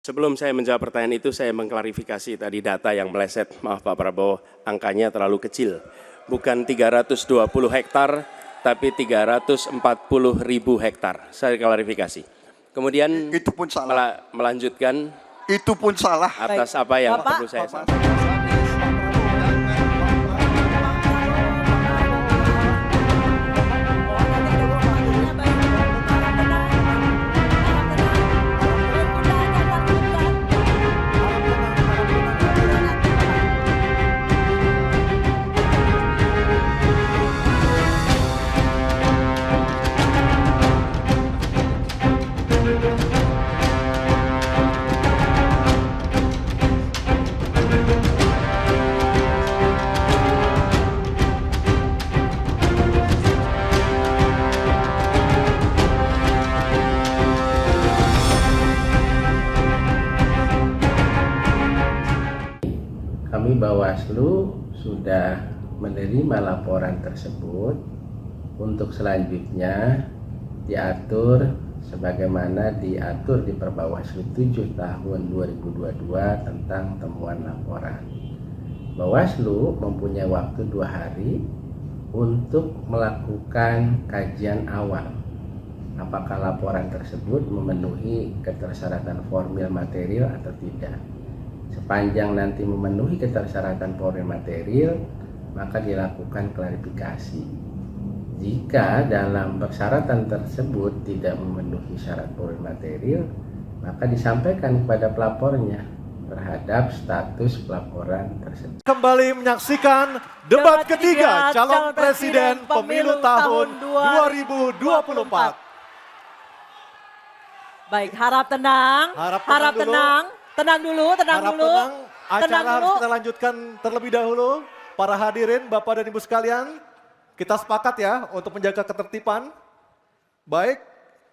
Sebelum saya menjawab pertanyaan itu, saya mengklarifikasi tadi data yang meleset. Maaf Pak Prabowo, angkanya terlalu kecil. Bukan 320 hektar, tapi 340.000 hektar. Saya klarifikasi. Kemudian itu pun salah. Melanjutkan. Itu pun salah. Atas apa yang perlu saya sampaikan. Kami Bawaslu sudah menerima laporan tersebut. Untuk selanjutnya diatur sebagaimana diatur di Perbawaslu 7 tahun 2022 tentang temuan laporan. Bawaslu mempunyai waktu 2 hari untuk melakukan kajian awal apakah laporan tersebut memenuhi ketersyaratan formil material atau tidak. Sepanjang nanti memenuhi ketersyaratan formil material, maka dilakukan klarifikasi. Jika dalam persyaratan tersebut tidak memenuhi syarat formil material, maka disampaikan kepada pelapornya terhadap status pelaporan tersebut. Kembali menyaksikan debat ketiga calon presiden pemilu tahun 2024. Baik, harap tenang. Harap tenang. Tenang dulu. Acara harus kita lanjutkan terlebih dahulu. Para hadirin, Bapak dan Ibu sekalian, kita sepakat ya untuk menjaga ketertiban. Baik,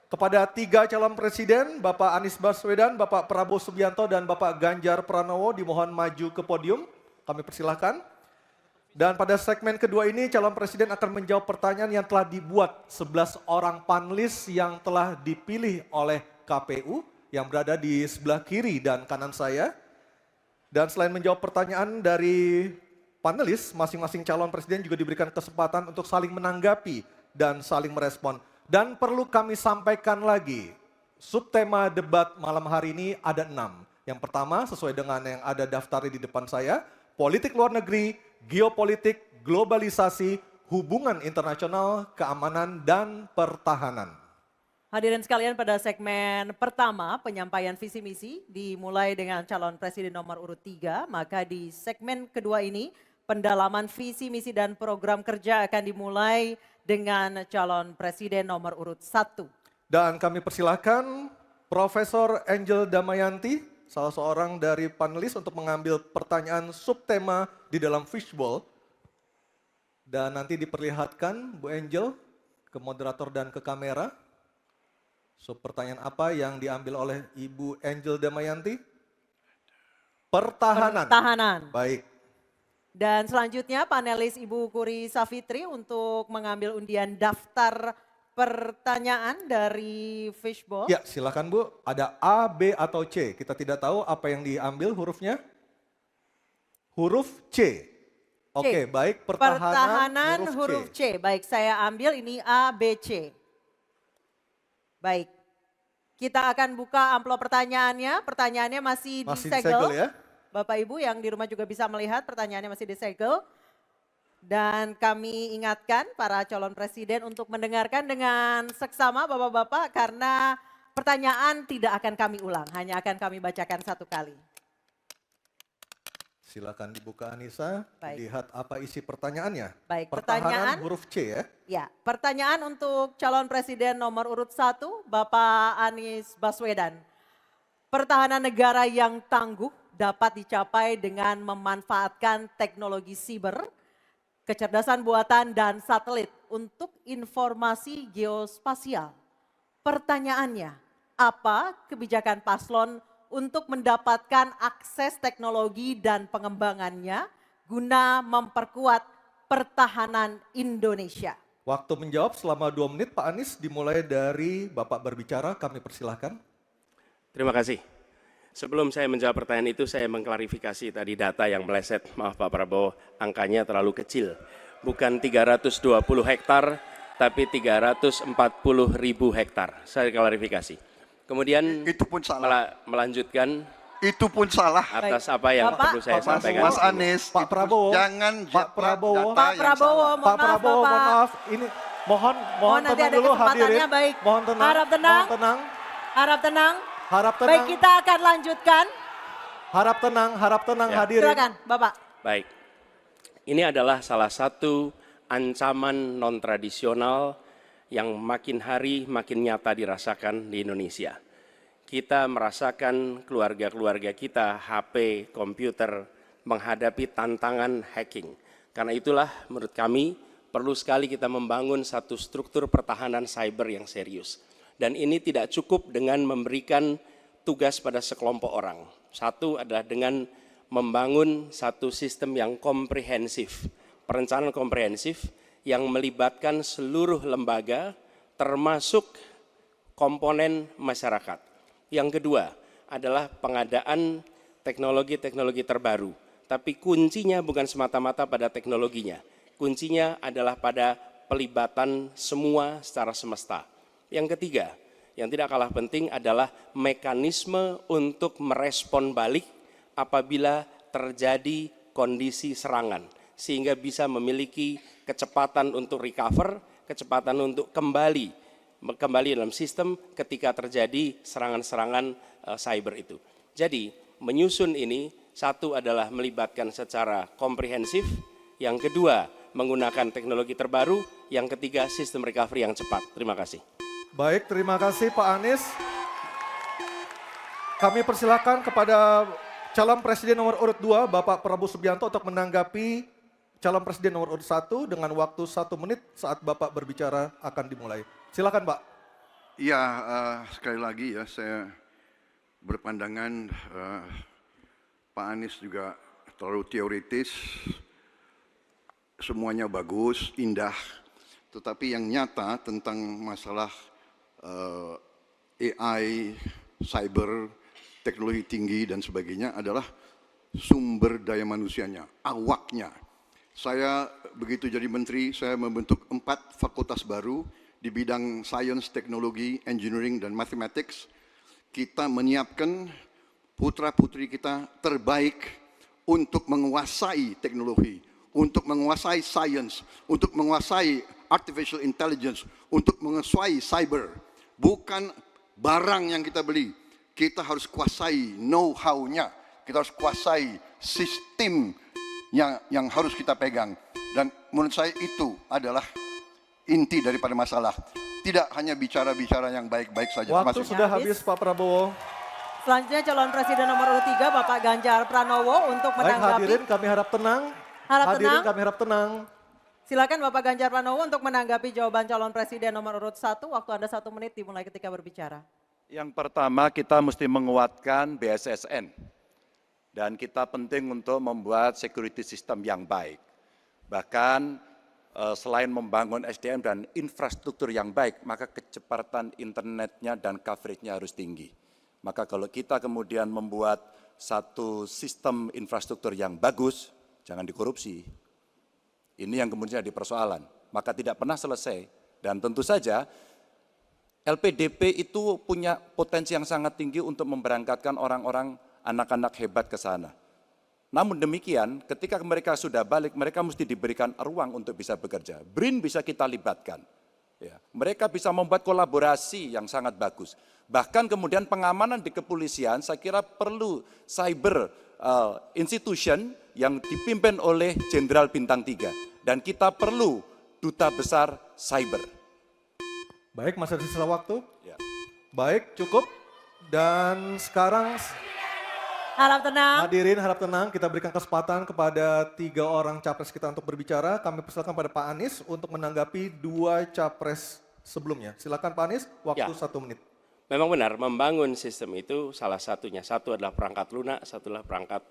kepada 3 calon presiden, Bapak Anies Baswedan, Bapak Prabowo Subianto, dan Bapak Ganjar Pranowo dimohon maju ke podium. Kami persilahkan. Dan pada segmen kedua ini, calon presiden akan menjawab pertanyaan yang telah dibuat 11 orang panelis yang telah dipilih oleh KPU yang berada di sebelah kiri dan kanan saya. Dan selain menjawab pertanyaan dari panelis, masing-masing calon presiden juga diberikan kesempatan untuk saling menanggapi dan saling merespon. Dan perlu kami sampaikan lagi, subtema debat malam hari ini ada 6. Yang pertama sesuai dengan yang ada daftarnya di depan saya, politik luar negeri, geopolitik, globalisasi, hubungan internasional, keamanan, dan pertahanan. Hadirin sekalian, pada segmen pertama penyampaian visi misi dimulai dengan calon presiden nomor urut 3, maka di segmen kedua ini pendalaman visi misi dan program kerja akan dimulai dengan calon presiden nomor urut 1. Dan kami persilahkan Profesor Angel Damayanti, salah seorang dari panelis untuk mengambil pertanyaan subtema di dalam fishbowl. Dan nanti diperlihatkan Bu Angel ke moderator dan ke kamera. Pertanyaan apa yang diambil oleh Ibu Angel Damayanti? Pertahanan. Baik. Dan selanjutnya panelis Ibu Kuri Safitri untuk mengambil undian daftar pertanyaan dari fishbowl. Ya, silakan Bu. Ada A, B, atau C. Kita tidak tahu apa yang diambil hurufnya. Huruf C. Oke, baik. Pertahanan huruf C. Baik, saya ambil ini A, B, C. Baik, kita akan buka amplop pertanyaannya. Pertanyaannya masih disegel ya. Bapak Ibu yang di rumah juga bisa melihat pertanyaannya masih disegel. Dan kami ingatkan para calon presiden untuk mendengarkan dengan seksama Bapak-Bapak karena pertanyaan tidak akan kami ulang, hanya akan kami bacakan 1 kali. Silakan dibuka Anissa, Baik. lihat apa isi pertanyaannya. Baik, pertahanan huruf C ya. Ya, pertanyaan untuk calon presiden nomor urut 1, Bapak Anies Baswedan. Pertahanan negara yang tangguh dapat dicapai dengan memanfaatkan teknologi siber, kecerdasan buatan, dan satelit untuk informasi geospasial. Pertanyaannya, apa kebijakan paslon untuk mendapatkan akses teknologi dan pengembangannya guna memperkuat pertahanan Indonesia? Waktu menjawab selama 2 menit Pak Anies dimulai dari Bapak berbicara, kami persilahkan. Terima kasih. Sebelum saya menjawab pertanyaan itu, saya mengklarifikasi tadi data yang meleset. Maaf Pak Prabowo, angkanya terlalu kecil. Bukan 320 hektar, tapi 340.000 hektar. Saya klarifikasi. Kemudian Itu pun salah. melanjutkan Itu pun salah. atas apa yang Bapak, perlu saya sampaikan. Mas Anies, Pak itu Prabowo, jangan Pak Prabowo, data Pak yang Prabowo, salah. Pak Prabowo, mohon maaf, ini mohon nanti tenang ada dulu kesempatannya, hadirin. baik. Mohon tenang, Harap tenang. mohon tenang, Harap tenang. harap tenang, Baik, kita akan lanjutkan. harap tenang Ya. hadirin. Silakan, Bapak. Baik, ini adalah salah satu ancaman non-tradisional yang makin hari makin nyata dirasakan di Indonesia. Kita merasakan keluarga-keluarga kita, HP, komputer, menghadapi tantangan hacking. Karena itulah menurut kami perlu sekali kita membangun satu struktur pertahanan cyber yang serius. Dan ini tidak cukup dengan memberikan tugas pada sekelompok orang. Satu adalah dengan membangun satu sistem yang komprehensif, perencanaan komprehensif yang melibatkan seluruh lembaga termasuk komponen masyarakat. Yang kedua adalah pengadaan teknologi-teknologi terbaru, tapi kuncinya bukan semata-mata pada teknologinya. Kuncinya adalah pada pelibatan semua secara semesta. Yang ketiga, yang tidak kalah penting adalah mekanisme untuk merespon balik apabila terjadi kondisi serangan, sehingga bisa memiliki kecepatan untuk recover, kecepatan untuk kembali dalam sistem ketika terjadi serangan-serangan cyber itu. Jadi menyusun ini, satu adalah melibatkan secara komprehensif, yang kedua menggunakan teknologi terbaru, yang ketiga sistem recovery yang cepat. Terima kasih. Baik, terima kasih Pak Anies. Kami persilakan kepada calon presiden nomor urut 2, Bapak Prabowo Subianto untuk menanggapi calon presiden nomor urut 1 dengan waktu 1 menit saat Bapak berbicara akan dimulai. Silakan Pak. Ya, sekali lagi ya saya berpandangan Pak Anies juga terlalu teoritis, semuanya bagus, indah, tetapi yang nyata tentang masalah AI, cyber, teknologi tinggi dan sebagainya adalah sumber daya manusianya, awaknya. Saya begitu jadi menteri, saya membentuk 4 fakultas baru di bidang sains, teknologi, engineering, dan mathematics. Kita menyiapkan putra-putri kita terbaik untuk menguasai teknologi, untuk menguasai sains, untuk menguasai artificial intelligence, untuk menguasai cyber. Bukan barang yang kita beli, kita harus kuasai know-how-nya, kita harus kuasai sistem yang harus kita pegang. Dan menurut saya itu adalah inti daripada masalah. Tidak hanya bicara-bicara yang baik-baik saja. Waktu sudah habis Pak Prabowo. Selanjutnya calon presiden nomor urut 3 Bapak Ganjar Pranowo untuk Baik menanggapi. hadirin kami harap tenang. Hadirin kami harap tenang. Silakan Bapak Ganjar Pranowo untuk menanggapi jawaban calon presiden nomor urut 1. Waktu Anda 1 menit dimulai ketika berbicara. Yang pertama kita mesti menguatkan BSSN. Dan kita penting untuk membuat security system yang baik. Bahkan selain membangun SDM dan infrastruktur yang baik, maka kecepatan internetnya dan coveragenya harus tinggi. Maka kalau kita kemudian membuat satu sistem infrastruktur yang bagus, jangan dikorupsi. Ini yang kemudian jadi persoalan. Maka tidak pernah selesai. Dan tentu saja LPDP itu punya potensi yang sangat tinggi untuk memberangkatkan orang-orang, anak-anak hebat ke sana. Namun demikian, ketika mereka sudah balik, mereka mesti diberikan ruang untuk bisa bekerja. BRIN bisa kita libatkan. Ya, mereka bisa membuat kolaborasi yang sangat bagus. Bahkan kemudian pengamanan di kepolisian, saya kira perlu cyber institution yang dipimpin oleh Jenderal Bintang 3. Dan kita perlu duta besar cyber. Baik, masih ada sisa waktu. Ya. Baik, cukup. Dan sekarang Harap tenang. hadirin harap tenang, kita berikan kesempatan kepada 3 orang capres kita untuk berbicara. Kami persilakan pada Pak Anies untuk menanggapi 2 capres sebelumnya. Silakan Pak Anies, waktu Ya. 1 menit. Memang benar, membangun sistem itu salah satunya. Satu adalah perangkat lunak, satu adalah perangkat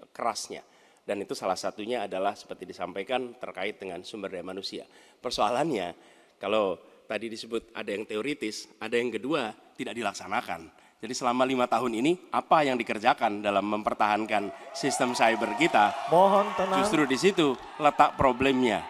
kerasnya. Dan itu salah satunya adalah seperti disampaikan terkait dengan sumber daya manusia. Persoalannya, kalau tadi disebut ada yang teoritis, ada yang kedua tidak dilaksanakan. Jadi selama 5 tahun ini apa yang dikerjakan dalam mempertahankan sistem cyber kita? Mohon tenang. Justru di situ letak problemnya.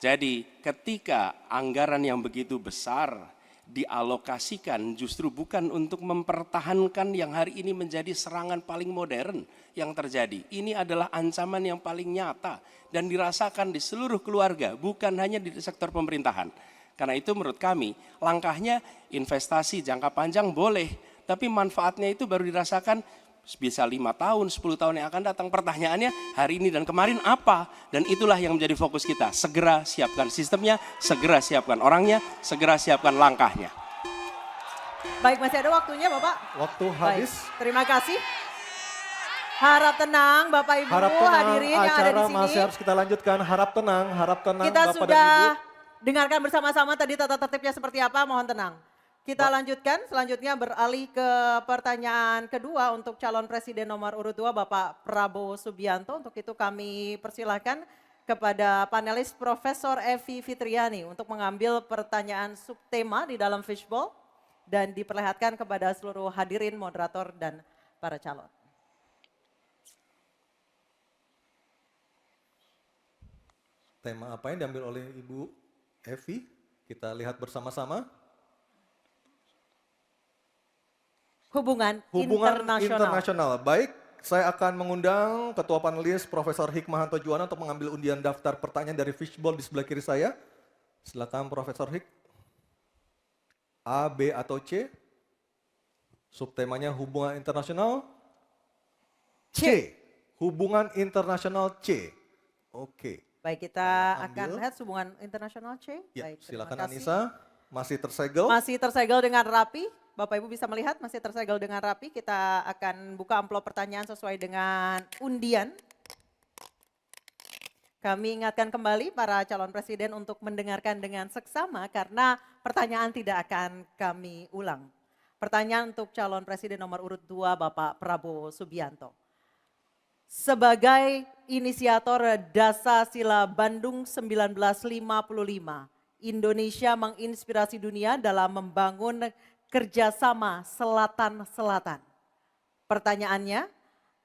Jadi ketika anggaran yang begitu besar dialokasikan justru bukan untuk mempertahankan yang hari ini menjadi serangan paling modern yang terjadi. Ini adalah ancaman yang paling nyata dan dirasakan di seluruh keluarga, bukan hanya di sektor pemerintahan. Karena itu menurut kami langkahnya investasi jangka panjang boleh, tapi manfaatnya itu baru dirasakan bisa 5 tahun, 10 tahun yang akan datang. Pertanyaannya hari ini dan kemarin apa? Dan itulah yang menjadi fokus kita. Segera siapkan sistemnya, segera siapkan orangnya, segera siapkan langkahnya. Baik, masih ada waktunya Bapak? Waktu Baik, habis. terima kasih. Harap tenang Bapak Ibu Harap tenang, hadirin yang ada acara di sini. masih harus kita lanjutkan. Harap tenang Kita Bapak sudah dan Ibu. dengarkan bersama-sama tadi tata tertibnya seperti apa, mohon tenang. Kita lanjutkan, selanjutnya beralih ke pertanyaan kedua untuk calon presiden nomor urut 2 Bapak Prabowo Subianto. Untuk itu kami persilahkan kepada panelis Profesor Evi Fitriani untuk mengambil pertanyaan subtema di dalam fishbowl dan diperlihatkan kepada seluruh hadirin, moderator, dan para calon. Tema apa yang diambil oleh Ibu Evi? Kita lihat bersama-sama. Hubungan internasional. internasional. Baik, saya akan mengundang Ketua Panelis Profesor Hikmahanto Juwana untuk mengambil undian daftar pertanyaan dari fishbowl di sebelah kiri saya. Silakan Profesor Hik. A, B, atau C? Subtemanya hubungan internasional? C. Hubungan internasional C. Oke. Baik, kita Ambil. akan lihat hubungan internasional C. Ya, Baik, terima silakan kasih. Anissa. Masih tersegel. Masih tersegel dengan rapi. Bapak Ibu bisa melihat masih tersegel dengan rapi. Kita akan buka amplop pertanyaan sesuai dengan undian. Kami ingatkan kembali para calon presiden untuk mendengarkan dengan seksama karena pertanyaan tidak akan kami ulang. Pertanyaan untuk calon presiden nomor urut 2 Bapak Prabowo Subianto. Sebagai inisiator Dasar-Sila Bandung 1955, Indonesia menginspirasi dunia dalam membangun kerjasama selatan-selatan. Pertanyaannya,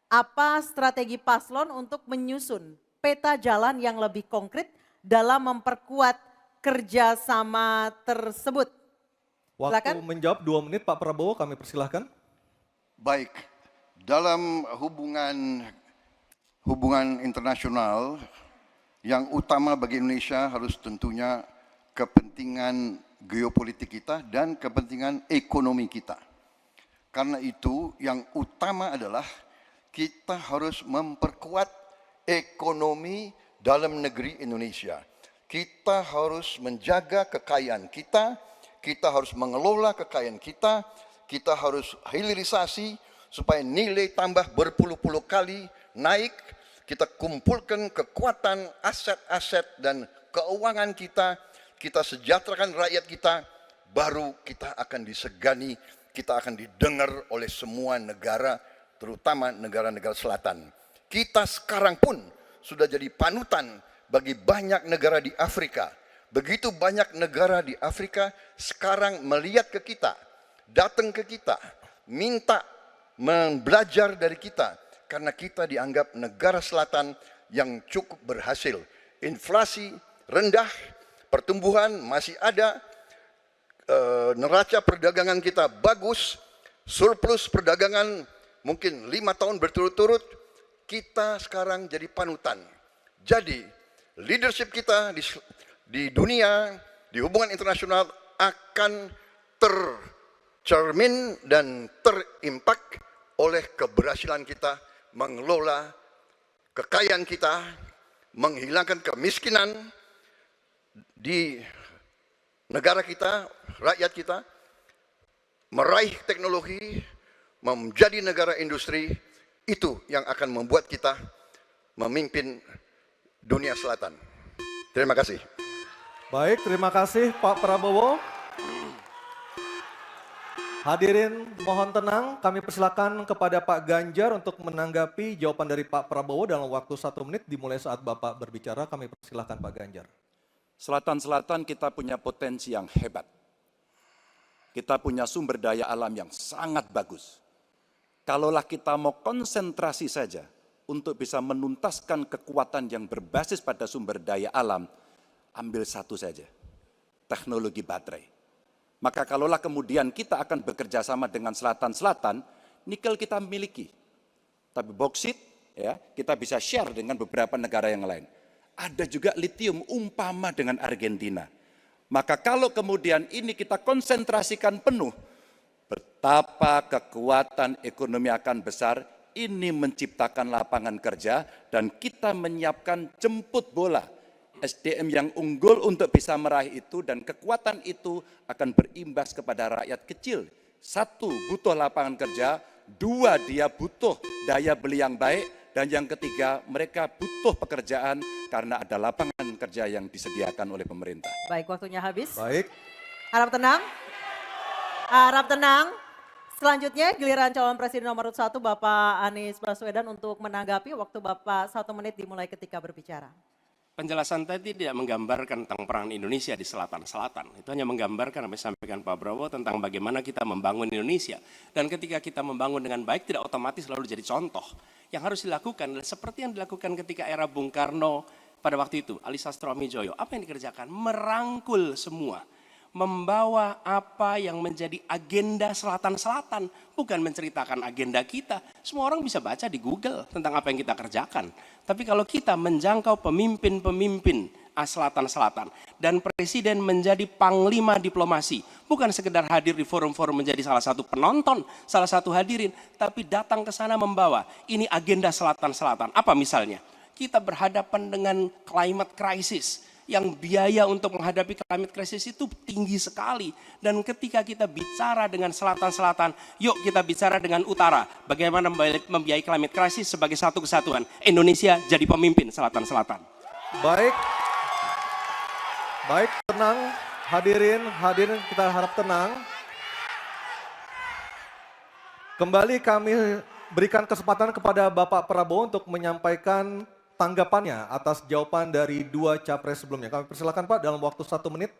apa strategi paslon untuk menyusun peta jalan yang lebih konkret dalam memperkuat kerjasama tersebut? Waktu Silakan. menjawab 2 menit Pak Prabowo, kami persilahkan. Baik, dalam hubungan internasional yang utama bagi Indonesia harus tentunya kepentingan geopolitik kita dan kepentingan ekonomi kita. Karena itu yang utama adalah kita harus memperkuat ekonomi dalam negeri Indonesia. Kita harus menjaga kekayaan kita harus mengelola kekayaan kita harus hilirisasi supaya nilai tambah berpuluh-puluh kali naik. Kita kumpulkan kekuatan aset-aset dan keuangan kita sejahterakan rakyat kita, baru kita akan disegani, kita akan didengar oleh semua negara, terutama negara-negara selatan. Kita sekarang pun sudah jadi panutan bagi banyak negara di Afrika. Begitu banyak negara di Afrika sekarang melihat ke kita, datang ke kita, minta belajar dari kita, karena kita dianggap negara selatan yang cukup berhasil. Inflasi rendah, pertumbuhan masih ada, neraca perdagangan kita bagus, surplus perdagangan mungkin 5 tahun berturut-turut, kita sekarang jadi panutan. Jadi leadership kita di dunia, di hubungan internasional akan tercermin dan terimpak oleh keberhasilan kita mengelola kekayaan kita, menghilangkan kemiskinan di negara kita, rakyat kita, meraih teknologi, menjadi negara industri, itu yang akan membuat kita memimpin dunia selatan. Terima kasih. Baik, terima kasih Pak Prabowo. Hadirin mohon tenang, kami persilakan kepada Pak Ganjar untuk menanggapi jawaban dari Pak Prabowo dalam waktu 1 menit dimulai saat Bapak berbicara. Kami persilakan Pak Ganjar. Selatan-selatan kita punya potensi yang hebat. kita punya sumber daya alam yang sangat bagus. Kalaulah kita mau konsentrasi saja untuk bisa menuntaskan kekuatan yang berbasis pada sumber daya alam, ambil satu saja, teknologi baterai. Maka kalaulah kemudian kita akan bekerja sama dengan selatan-selatan, nikel kita miliki. Tapi boksit, ya, kita bisa share dengan beberapa negara yang lain. Ada juga litium umpama dengan Argentina. Maka kalau kemudian ini kita konsentrasikan penuh, betapa kekuatan ekonomi akan besar, ini menciptakan lapangan kerja, dan kita menyiapkan jemput bola SDM yang unggul untuk bisa meraih itu, dan kekuatan itu akan berimbas kepada rakyat kecil. Satu, butuh lapangan kerja. Dua, dia butuh daya beli yang baik. Dan yang ketiga, mereka butuh pekerjaan karena ada lapangan kerja yang disediakan oleh pemerintah. Baik, waktunya habis. Baik. Harap tenang. Harap tenang. Selanjutnya giliran calon presiden nomor 1 Bapak Anies Baswedan untuk menanggapi. Waktu Bapak 1 menit dimulai ketika berbicara. Penjelasan tadi tidak menggambarkan tentang peran Indonesia di selatan-selatan. Itu hanya menggambarkan apa yang disampaikan Pak Prabowo tentang bagaimana kita membangun Indonesia. Dan ketika kita membangun dengan baik tidak otomatis lalu jadi contoh. Yang harus dilakukan adalah seperti yang dilakukan ketika era Bung Karno pada waktu itu, Ali Sastroamidjojo. Apa yang dikerjakan? Merangkul semua. Membawa apa yang menjadi agenda selatan-selatan, bukan menceritakan agenda kita. Semua orang bisa baca di Google tentang apa yang kita kerjakan. Tapi kalau kita menjangkau pemimpin-pemimpin selatan-selatan dan presiden menjadi panglima diplomasi, bukan sekedar hadir di forum-forum menjadi salah satu penonton, salah satu hadirin, tapi datang ke sana membawa ini agenda selatan-selatan. Apa misalnya? Kita berhadapan dengan climate crisis, yang biaya untuk menghadapi climate crisis itu tinggi sekali. Dan ketika kita bicara dengan selatan-selatan, yuk kita bicara dengan utara. Bagaimana membiayai climate crisis sebagai satu kesatuan. Indonesia jadi pemimpin selatan-selatan. Baik. Baik, tenang. Hadirin kita harap tenang. Kembali kami berikan kesempatan kepada Bapak Prabowo untuk menyampaikan tanggapannya atas jawaban dari 2 capres sebelumnya. Kami persilakan Pak dalam waktu 1 menit.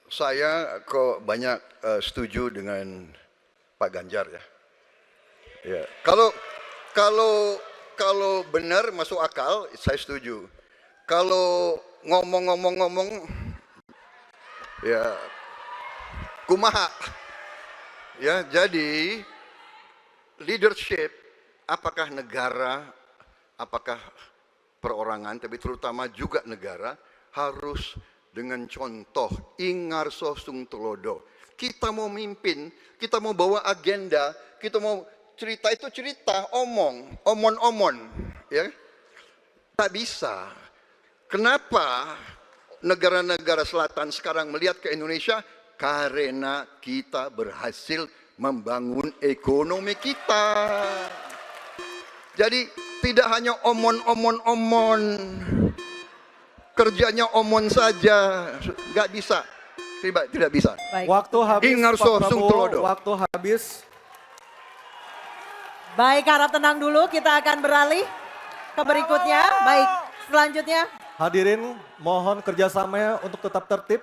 Saya kok banyak setuju dengan Pak Ganjar ya. Ya. Kalau benar masuk akal, saya setuju. Kalau ngomong ya kumaha. Ya, jadi leadership apakah negara, apakah perorangan, tapi terutama juga negara, harus dengan contoh ingarso sung tulodo. Kita mau mimpin, kita mau bawa agenda, kita mau cerita itu cerita, omon, ya. Tak bisa. Kenapa negara-negara selatan sekarang melihat ke Indonesia? Karena kita berhasil membangun ekonomi kita. Jadi tidak hanya omon, kerjanya omon saja, nggak bisa, tidak bisa. Baik. Waktu habis Ingarso Pak sung Prabowo, tulodo. waktu habis. Baik, harap tenang dulu. Kita akan beralih ke berikutnya. Baik, selanjutnya. Hadirin mohon kerjasamanya untuk tetap tertib.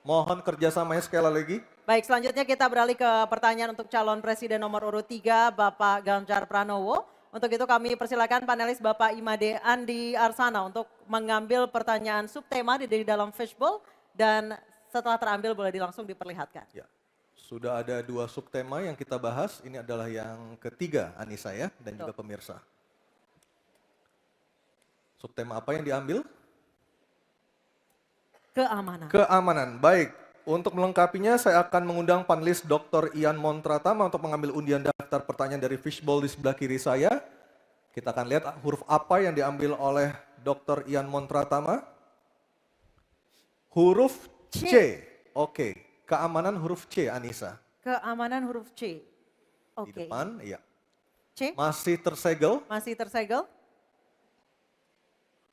Mohon kerjasamanya sekali lagi. Baik, selanjutnya kita beralih ke pertanyaan untuk calon presiden nomor urut 3 Bapak Ganjar Pranowo. Untuk itu kami persilakan panelis Bapak Imade Andi Arsana untuk mengambil pertanyaan subtema di dalam fishbowl dan setelah terambil boleh langsung diperlihatkan. Ya, sudah ada 2 subtema yang kita bahas. Ini adalah yang ketiga Anissa ya dan juga pemirsa. Subtema apa yang diambil? Keamanan. Keamanan. Baik. Untuk melengkapinya saya akan mengundang panelis Dr. Ian Montratama untuk mengambil undian daftar pertanyaan dari fishbowl di sebelah kiri saya. Kita akan lihat huruf apa yang diambil oleh Dr. Ian Montratama. Huruf C. Oke. Keamanan huruf C, Anissa. Keamanan huruf C. Di Oke. depan, iya. C. Masih tersegel. Masih tersegel.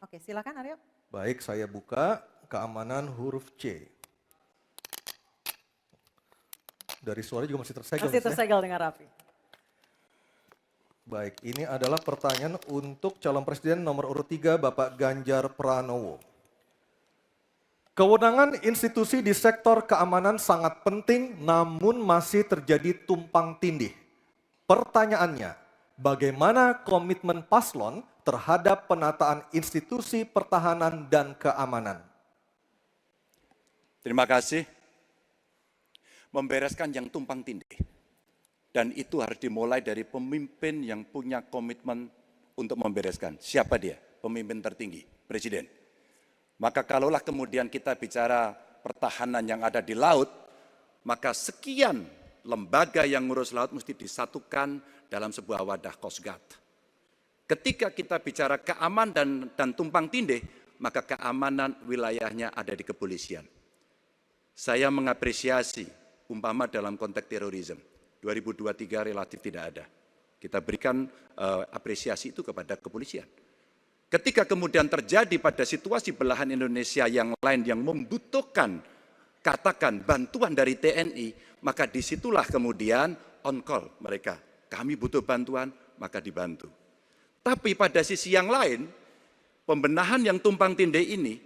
Oke, silakan Aryo. Baik, saya buka keamanan huruf C. Dari suara juga masih tersegel. Masih Mas, ya? tersegel dengan rapi. Baik, ini adalah pertanyaan untuk calon presiden nomor urut 3 Bapak Ganjar Pranowo. Kewenangan institusi di sektor keamanan sangat penting, namun masih terjadi tumpang tindih. Pertanyaannya, bagaimana komitmen paslon terhadap penataan institusi pertahanan dan keamanan? Terima kasih. Membereskan yang tumpang tindih. Dan itu harus dimulai dari pemimpin yang punya komitmen untuk membereskan. Siapa dia? Pemimpin tertinggi, Presiden. Maka kalaulah kemudian kita bicara pertahanan yang ada di laut, maka sekian lembaga yang ngurus laut mesti disatukan dalam sebuah wadah Coast Guard. Ketika kita bicara keamanan dan tumpang tindih, maka keamanan wilayahnya ada di kepolisian. Saya mengapresiasi umpama dalam konteks terorisme, 2023 relatif tidak ada. Kita berikan apresiasi itu kepada kepolisian. Ketika kemudian terjadi pada situasi belahan Indonesia yang lain yang membutuhkan, katakan bantuan dari TNI, maka disitulah kemudian on call mereka. Kami butuh bantuan, maka dibantu. Tapi pada sisi yang lain, pembenahan yang tumpang tindih ini,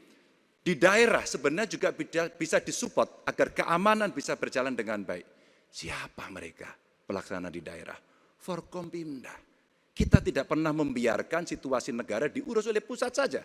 di daerah sebenarnya juga bisa disupport agar keamanan bisa berjalan dengan baik. Siapa mereka pelaksana di daerah? Forkompimda. Kita tidak pernah membiarkan situasi negara diurus oleh pusat saja.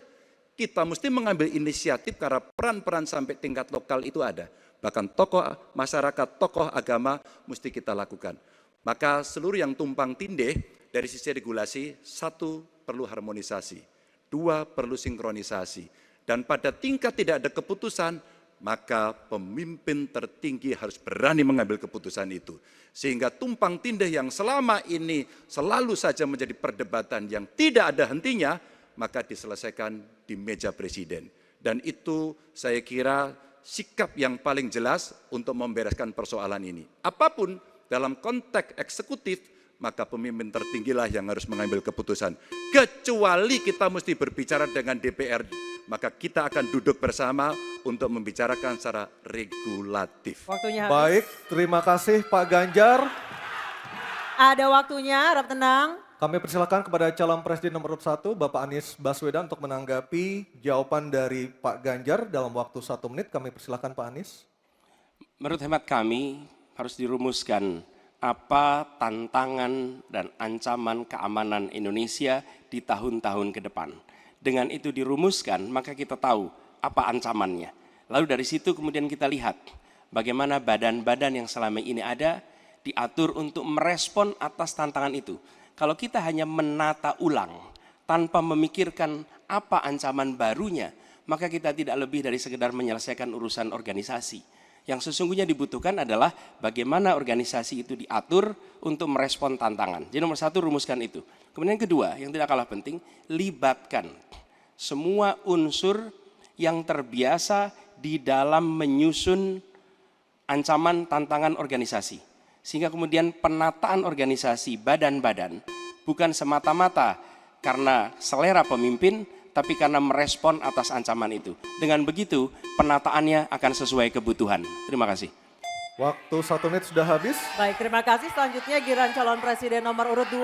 Kita mesti mengambil inisiatif karena peran-peran sampai tingkat lokal itu ada. Bahkan tokoh masyarakat, tokoh agama mesti kita lakukan. Maka seluruh yang tumpang tindih dari sisi regulasi, satu perlu harmonisasi, dua perlu sinkronisasi. Dan pada tingkat tidak ada keputusan, maka pemimpin tertinggi harus berani mengambil keputusan itu. Sehingga tumpang tindih yang selama ini selalu saja menjadi perdebatan yang tidak ada hentinya, maka diselesaikan di meja presiden. Dan itu saya kira sikap yang paling jelas untuk membereskan persoalan ini. Apapun dalam konteks eksekutif, maka pemimpin tertinggilah yang harus mengambil keputusan. Kecuali kita mesti berbicara dengan DPR, maka kita akan duduk bersama untuk membicarakan secara regulatif. Waktunya habis. Baik, terima kasih Pak Ganjar. Ada waktunya, harap tenang. Kami persilakan kepada calon presiden nomor 1, Bapak Anies Baswedan untuk menanggapi jawaban dari Pak Ganjar dalam waktu 1 menit. Kami persilakan Pak Anies. Menurut hemat kami harus dirumuskan apa tantangan dan ancaman keamanan Indonesia di tahun-tahun ke depan. Dengan itu dirumuskan, maka kita tahu apa ancamannya. Lalu dari situ kemudian kita lihat bagaimana badan-badan yang selama ini ada diatur untuk merespon atas tantangan itu. Kalau kita hanya menata ulang tanpa memikirkan apa ancaman barunya, maka kita tidak lebih dari sekedar menyelesaikan urusan organisasi. Yang sesungguhnya dibutuhkan adalah bagaimana organisasi itu diatur untuk merespon tantangan. Jadi nomor 1 rumuskan itu. Kemudian yang kedua, yang tidak kalah penting, libatkan semua unsur yang terbiasa di dalam menyusun ancaman tantangan organisasi. Sehingga kemudian penataan organisasi badan-badan bukan semata-mata karena selera pemimpin, tapi karena merespon atas ancaman itu. Dengan begitu, penataannya akan sesuai kebutuhan. Terima kasih. Waktu 1 menit sudah habis. Baik, terima kasih. Selanjutnya giliran calon presiden nomor urut 2,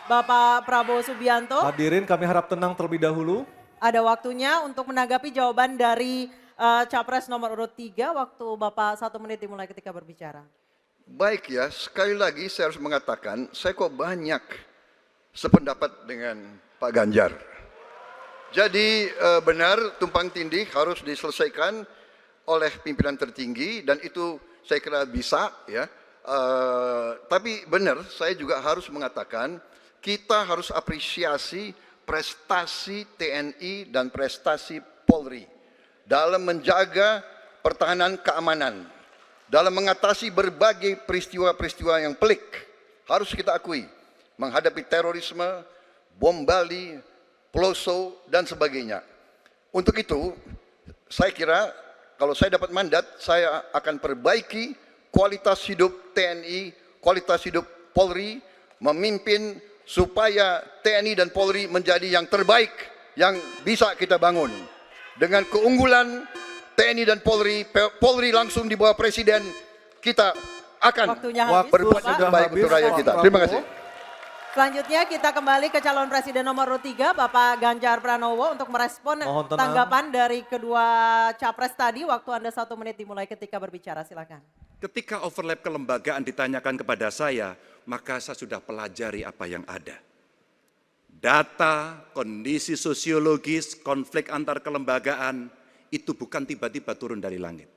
Bapak Prabowo Subianto. Hadirin kami harap tenang terlebih dahulu. Ada waktunya untuk menanggapi jawaban dari Capres nomor urut 3. Waktu Bapak 1 menit dimulai ketika berbicara. Baik ya, sekali lagi saya harus mengatakan, saya kok banyak sependapat dengan Pak Ganjar. Jadi benar tumpang tindih harus diselesaikan oleh pimpinan tertinggi dan itu saya kira bisa ya. Tapi benar saya juga harus mengatakan kita harus apresiasi prestasi TNI dan prestasi Polri dalam menjaga pertahanan keamanan, dalam mengatasi berbagai peristiwa-peristiwa yang pelik. Harus kita akui, menghadapi terorisme, bom Bali, Peloso, dan sebagainya. Untuk itu, saya kira kalau saya dapat mandat, saya akan perbaiki kualitas hidup TNI, kualitas hidup Polri, memimpin supaya TNI dan Polri menjadi yang terbaik yang bisa kita bangun. Dengan keunggulan TNI dan Polri, Polri langsung di bawah Presiden, kita akan Waktunya habis, berbuat Bapak. yang baik untuk rakyat kita. Terima kasih. Selanjutnya kita kembali ke calon presiden nomor urut 3, Bapak Ganjar Pranowo untuk merespon Mohon tenang. tanggapan dari kedua capres tadi. Waktu Anda 1 menit dimulai ketika berbicara, silakan. Ketika overlap kelembagaan ditanyakan kepada saya, maka saya sudah pelajari apa yang ada. Data, kondisi sosiologis, konflik antar kelembagaan, itu bukan tiba-tiba turun dari langit.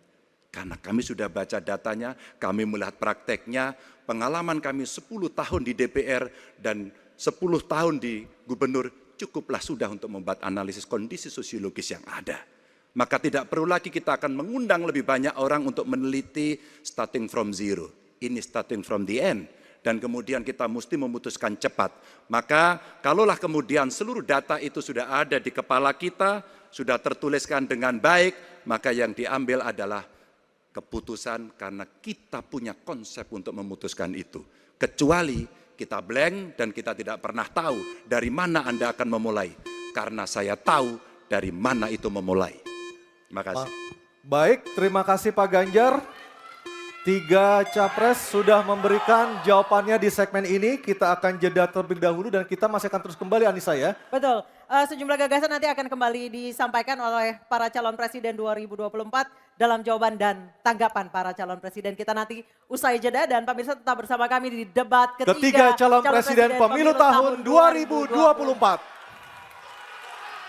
Karena kami sudah baca datanya, kami melihat prakteknya, pengalaman kami 10 tahun di DPR dan 10 tahun di gubernur, cukuplah sudah untuk membuat analisis kondisi sosiologis yang ada. Maka tidak perlu lagi kita akan mengundang lebih banyak orang untuk meneliti starting from zero. Ini starting from the end. Dan kemudian kita mesti memutuskan cepat. Maka kalaulah kemudian seluruh data itu sudah ada di kepala kita, sudah tertuliskan dengan baik, maka yang diambil adalah keputusan karena kita punya konsep untuk memutuskan itu. Kecuali kita blank dan kita tidak pernah tahu dari mana Anda akan memulai. Karena saya tahu dari mana itu memulai. Terima kasih. Baik, terima kasih Pak Ganjar. 3 capres sudah memberikan jawabannya di segmen ini. Kita akan jeda terlebih dahulu dan kita masih akan terus kembali, Anissa ya. Betul, sejumlah gagasan nanti akan kembali disampaikan oleh para calon presiden 2024 dalam jawaban dan tanggapan para calon presiden. Kita nanti usai jeda dan pemirsa tetap bersama kami di debat Ketiga calon presiden pemilu tahun 2024.